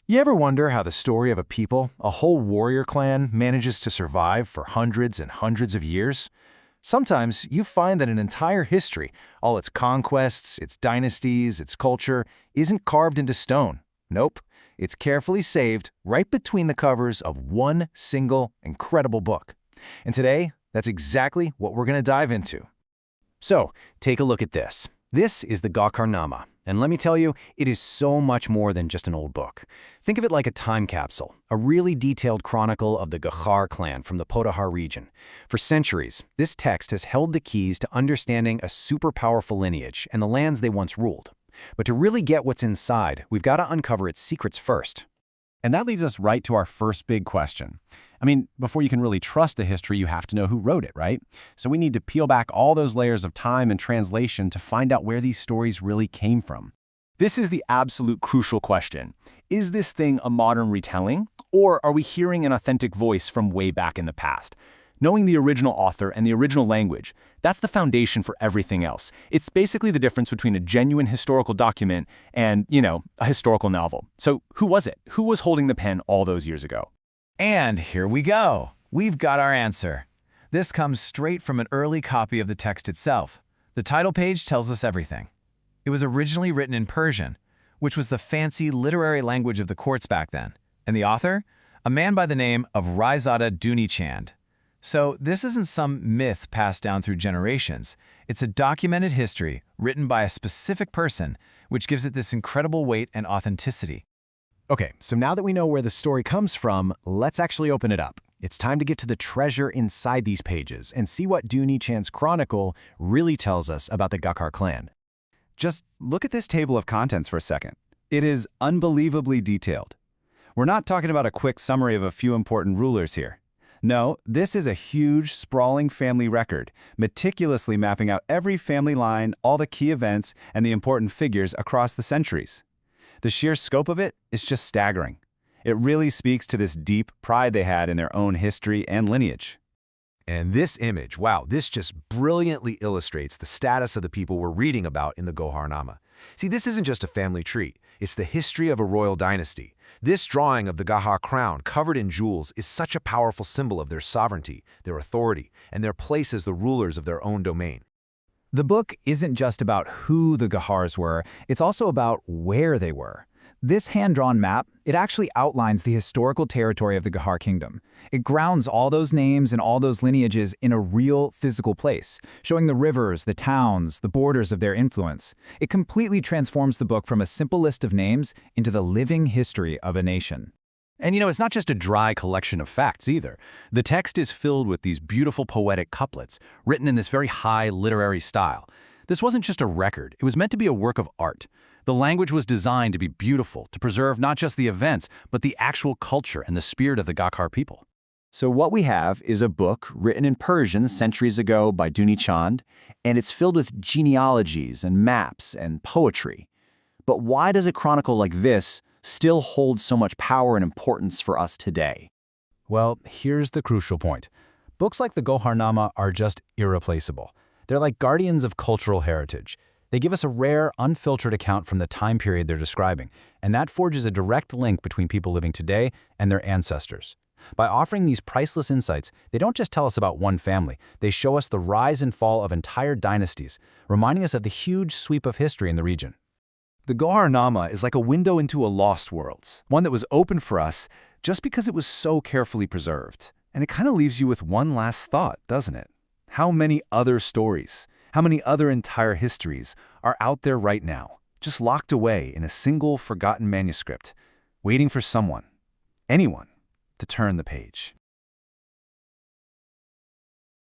You ever wonder how the story of a people, a whole warrior clan, manages to survive for hundreds and hundreds of years? Sometimes you find that an entire history, all its conquests, its dynasties, its culture, isn't carved into stone. Nope, it's carefully saved right between the covers of one single incredible book. And today, that's exactly what we're going to dive into. So, take a look at this. This is the Gakhar, and let me tell you, it is so much more than just an old book. Think of it like a time capsule, a really detailed chronicle of the Gakhar clan from the Potahar region. For centuries, this text has held the keys to understanding a super powerful lineage and the lands they once ruled. But to really get what's inside, we've got to uncover its secrets first. And that leads us right to our first big question. Before you can really trust a history, you have to know who wrote it, right? So we need to peel back all those layers of time and translation to find out where these stories really came from. This is the absolute crucial question. Is this thing a modern retelling, or are we hearing an authentic voice from way back in the past? Knowing the original author and the original language, that's the foundation for everything else. It's basically the difference between a genuine historical document and, a historical novel. So who was it? Who was holding the pen all those years ago? And here we go. We've got our answer. This comes straight from an early copy of the text itself. The title page tells us everything. It was originally written in Persian, which was the fancy literary language of the courts back then. And the author? A man by the name of Raizada Dunichand. So this isn't some myth passed down through generations. It's a documented history written by a specific person, which gives it this incredible weight and authenticity. Okay, so now that we know where the story comes from, let's actually open it up. It's time to get to the treasure inside these pages and see what Dunichand's chronicle really tells us about the Gakhar clan. Just look at this table of contents for a second. It is unbelievably detailed. We're not talking about a quick summary of a few important rulers here. No, this is a huge, sprawling family record, meticulously mapping out every family line, all the key events, and the important figures across the centuries. The sheer scope of it is just staggering. It really speaks to this deep pride they had in their own history and lineage. And this image, wow, this just brilliantly illustrates the status of the people we're reading about in the Gakhar. See, this isn't just a family tree. It's the history of a royal dynasty. This drawing of the Gakhar crown covered in jewels is such a powerful symbol of their sovereignty, their authority, and their place as the rulers of their own domain. The book isn't just about who the Gakhars were, it's also about where they were. This hand-drawn map, it actually outlines the historical territory of the Gakhar kingdom. It grounds all those names and all those lineages in a real physical place, showing the rivers, the towns, the borders of their influence. It completely transforms the book from a simple list of names into the living history of a nation. And it's not just a dry collection of facts either. The text is filled with these beautiful poetic couplets, written in this very high literary style. This wasn't just a record, it was meant to be a work of art. The language was designed to be beautiful, to preserve not just the events, but the actual culture and the spirit of the Gakhar people. So what we have is a book written in Persian centuries ago by Dunichand, and it's filled with genealogies and maps and poetry. But why does a chronicle like this still hold so much power and importance for us today? Well, here's the crucial point. Books like the Gakhar are just irreplaceable. They're like guardians of cultural heritage. They give us a rare, unfiltered account from the time period they're describing, and that forges a direct link between people living today and their ancestors. By offering these priceless insights, they don't just tell us about one family, they show us the rise and fall of entire dynasties, reminding us of the huge sweep of history in the region. The Gakhar is like a window into a lost world, one that was open for us just because it was so carefully preserved. And it kind of leaves you with one last thought, doesn't it? How many other stories, how many other entire histories are out there right now, just locked away in a single forgotten manuscript, waiting for someone, anyone, to turn the page?